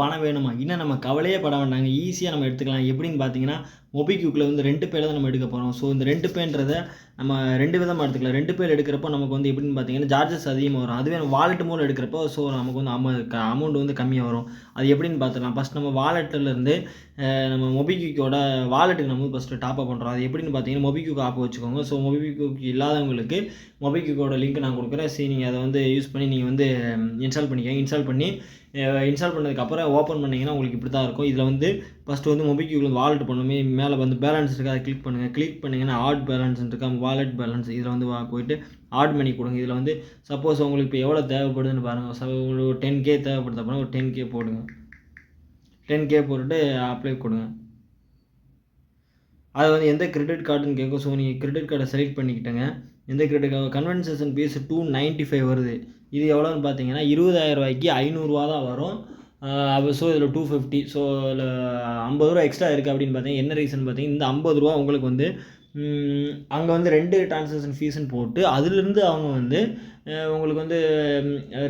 பணம் வேணுமா? இன்னும் நம்ம கவலையே பட வேண்டாங்க. ஈஸியா நம்ம எடுத்துக்கலாம். எப்படின்னு பார்த்தீங்கன்னா, மோபிக்விக்ல வந்து 2 பேல தான் நம்ம எடுக்க போறோம். ஸோ இந்த 2 பேன்றத நம்ம 2 விதமா எடுத்துக்கலாம். 2 பேர் எடுக்கிறப்போ நமக்கு வந்து எப்படின்னு பார்த்தீங்கன்னா, சார்ஜஸ் அதிகமா வரும். அதுவே நம்ம வாலெட் மூலம் எடுக்கிறப்போ, ஸோ நமக்கு வந்து அமௌண்ட் வந்து கம்மியா வரும். அது எப்படின்னு பார்த்துக்கலாம். ஃபர்ஸ்ட் நம்ம வாலெட்லருந்து நம்ம மோபிக்விக்கோட வாலெட்டுக்கு நம்ம ஃபர்ஸ்ட்டு டாப் அப் பண்ணுறோம். அது எப்படின்னு பார்த்தீங்கன்னா, மோபிக்விக் ஆப் வச்சுக்கோங்க. ஸோ மோபிக்விக் இல்லாதவங்களுக்கு மோபிக்விக்கோட லிங்க் நான் குடுக்குறேன். நீங்க அத வந்து யூஸ் பண்ணி நீங்க வந்து இன்ஸ்டால் பண்ணிக்கங்க. இன்ஸ்டால் பண்ணதுக்கப்புறம் ஓப்பன் பண்ணிங்கன்னா உங்களுக்கு இப்படி தான் இருக்கும். இதில் வந்து ஃபஸ்ட்டு வந்து மோபிக்விக்ல வாலெட் பண்ணணுமே மேலே வந்து பேலன்ஸ் இருக்கா அதை கிளிக் பண்ணுங்கள். கிளிக் பண்ணிங்கன்னா ஆட் பேலன்ஸ் இருக்கா வாலெட் பேலன்ஸ் இதில் வந்து போயிட்டு ஆட் மணி கொடுங்க. இதில் வந்து சப்போஸ் உங்களுக்கு இப்போ எவ்வளோ தேவைப்படுதுன்னு பாருங்கள். ஒரு 10K தேவைப்படுது அப்படின்னா ஒரு 10K போடுங்க. 10K போட்டுட்டு அப்ளை கொடுங்க. அது வந்து எந்த கிரெடிட் கார்டுன்னு கேட்கும். ஸோ நீங்கள் கிரெடிட் கார்டை செலக்ட் பண்ணிக்கிட்டேங்க. எந்த கிரெடிட் கார்டு கன்வென்சேஷன் ஃபீஸ் 295 வருது. இது எவ்வளோன்னு பார்த்தீங்கன்னா 20,000 500 தான் வரும். ஸோ இதில் 250. ஸோ இதில் ரூ. 50 எக்ஸ்ட்ரா இருக்குது அப்படின்னு பார்த்தீங்கன்னா என்ன ரீசன் பார்த்தீங்கன்னா இந்த ரூ. 50 உங்களுக்கு வந்து அங்கே வந்து 2 டிரான்சாக்ஷன் ஃபீஸ்ன்னு போட்டு அதிலிருந்து அவங்க வந்து உங்களுக்கு வந்து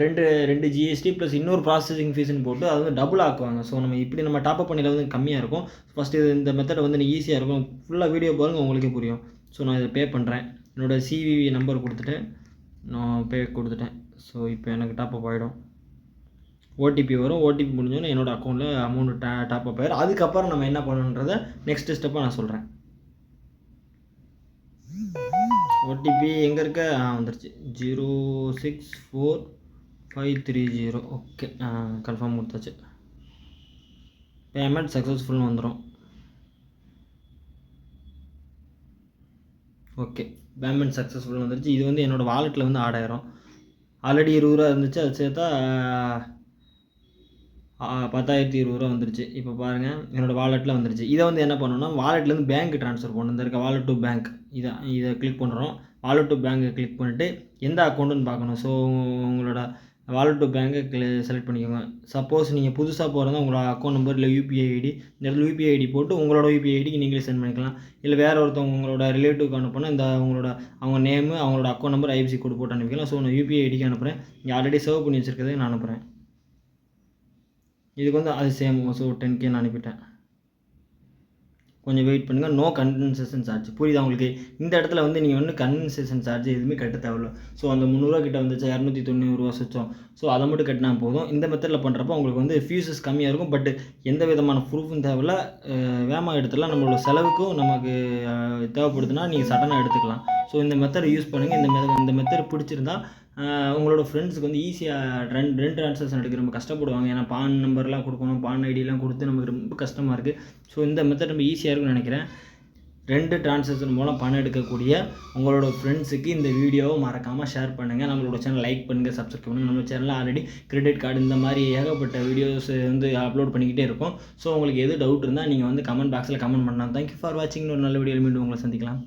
2 ஜிஎஸ்டி ப்ளஸ் இன்னொரு ப்ராசஸிங் ஃபீஸ்ன்னு போட்டு அது வந்து டபுள் ஆக்குவாங்க. ஸோ நம்ம இப்படி நம்ம டாப்அப் பண்ணியில் வந்து கம்மியாக இருக்கும். ஃபஸ்ட்டு இந்த மெத்தட் வந்து ஈஸியாக இருக்கும். ஃபுல்லாக வீடியோ பாருங்கள் உங்களுக்கே புரியும். ஸோ நான் இதை பே பண்ணுறேன். என்னோடய சிவிவி நம்பர் கொடுத்துட்டு நான் பே கொடுத்துட்டேன். ஸோ இப்போ எனக்கு டாப்அப் ஆகிடும். ஓடிபி வரும். ஓடிபி முடிஞ்சோன்னே என்னோடய அக்கௌண்ட்டில் அமௌண்ட் டாப்அப் ஆகிடும். அதுக்கப்புறம் நம்ம என்ன பண்ணணுன்றதை நெக்ஸ்ட் ஸ்டெப்பாக நான் சொல்கிறேன். ஓடிபி எங்கே இருக்க வந்துருச்சு 064530. ஓகே கன்ஃபார்ம் கொடுத்தாச்சு. பேமெண்ட் சக்ஸஸ்ஃபுல்னு வந்துடும். ஓகே பேமெண்ட் சக்ஸஸ்ஃபுல்னு வந்துருச்சு. இது வந்து என்னோடய வாலெட்டில் வந்து ஆட் ஆயிரும். ஆல்ரெடி 20 ரூபா இருந்துச்சு. அது சேர்த்தா 10,020 வந்துருச்சு. இப்போ பாருங்கள் என்னோடய வாலெட்டில் வந்துருச்சு. இதை வந்து என்ன பண்ணணும்னா வாலெட்லேருந்து பேங்க் ட்ரான்ஸ்ஃபர் பண்ணணும். இந்த இருக்க வாலெட் டு பேங்க் இதை கிளிக் பண்ணுறோம். வாலெட் டு பேங்கை கிளிக் பண்ணிவிட்டு எந்த அக்கௌண்ட்டுன்னு பார்க்கணும். ஸோ உங்களோட வாலெட் டு பேங்கை செலக்ட் பண்ணிக்கோங்க. சப்போஸ் நீங்கள் புதுசாக போகிறதா உங்களோட அக்கௌண்ட் நம்பர் இல்லை யூபிஐ ஐடி இந்த யூபிஐ ஐடி போட்டு உங்களோட யூபிஐ ஐடிக்கு நீங்களே சென்ட் பண்ணிக்கலாம். இல்லை வேறு ஒருத்தவங்க உங்களோட ரிலேட்டிவ்க்கு அனுப்புனா அவங்க நேமு அவங்களோட அக்கௌண்ட் நம்பர் ஐஎஃப்எஸ்சி கோடு போட்டு அனுப்பிக்கலாம். ஸோ நான் யூபிஐ ஐடிக்கு அனுப்புகிறேன். நீங்கள் ஆல்ரெடி சேவ் பண்ணி வச்சுருக்கதை நான் அனுப்புகிறேன். இதுக்கு வந்து அது சேம். ஸோ 10K நான் அனுப்பிட்டேன். கொஞ்சம் வெயிட் பண்ணுங்கள். No convenience charge. புரியுதா உங்களுக்கு? இந்த இடத்துல வந்து நீங்கள் வந்து கன்வென்சேஷன் சார்ஜ் எதுவுமே கட்ட தேவையில்ல. ஸோ அந்த 300 கிட்ட வந்துச்சு 290 சொச்சம். ஸோ அதை மட்டும் கட்டினா போதும். இந்த மெத்தடில் பண்ணுறப்போ உங்களுக்கு வந்து ஃபீஸஸ் கம்மியாக இருக்கும். பட் எந்த விதமான ப்ரூஃபும் தேவையில்ல. வேகமாக எடுத்துடலாம். நம்மளோட செலவுக்கும் நமக்கு தேவைப்படுதுன்னா நீங்கள் சடனாக எடுத்துக்கலாம். ஸோ இந்த மெத்தடை யூஸ் பண்ணுங்கள். இந்த மெத்தட் பிடிச்சிருந்தா உங்களோட ஃப்ரெண்ட்ஸுக்கு வந்து ஈஸியாக 2 ட்ரான்சாக்ஷன் எடுக்க ரொம்ப கஷ்டப்படுவாங்க. ஏன்னா பான் நம்பர்லாம் கொடுக்கணும், பான் ஐடியெலாம் கொடுத்து நமக்கு ரொம்ப கஷ்டமாக இருக்குது. ஸோ இந்த மெத்தட் ரொம்ப ஈஸியாக இருக்குன்னு நினைக்கிறேன். 2 ட்ரான்சாக்ஷன் மூலம் பணம் எடுக்கக்கூடிய உங்களோட ஃப்ரெண்ட்ஸுக்கு இந்த வீடியோவை மறக்காமல் ஷேர் பண்ணுங்கள். நம்மளோட சேனல் லைக் பண்ணுங்கள், சப்ஸ்கிரைப் பண்ணுங்கள். நம்ம சேனலில் ஆல்ரெடி கிரெடிட் கார்டு இந்த மாதிரி ஏகப்பட்ட வீடியோஸ் வந்து அப்லோட் பண்ணிக்கிட்டே இருக்கும். ஸோ உங்களுக்கு எது டவுட் இருந்தால் நீங்கள் வந்து கமெண்ட் பாக்ஸில் கமெண்ட் பண்ணலாம். தேங்க்யூ ஃபார் வாட்சிங். ஒரு நல்ல வீடியோவில் மீண்டும் உங்களை சந்திக்கலாம்.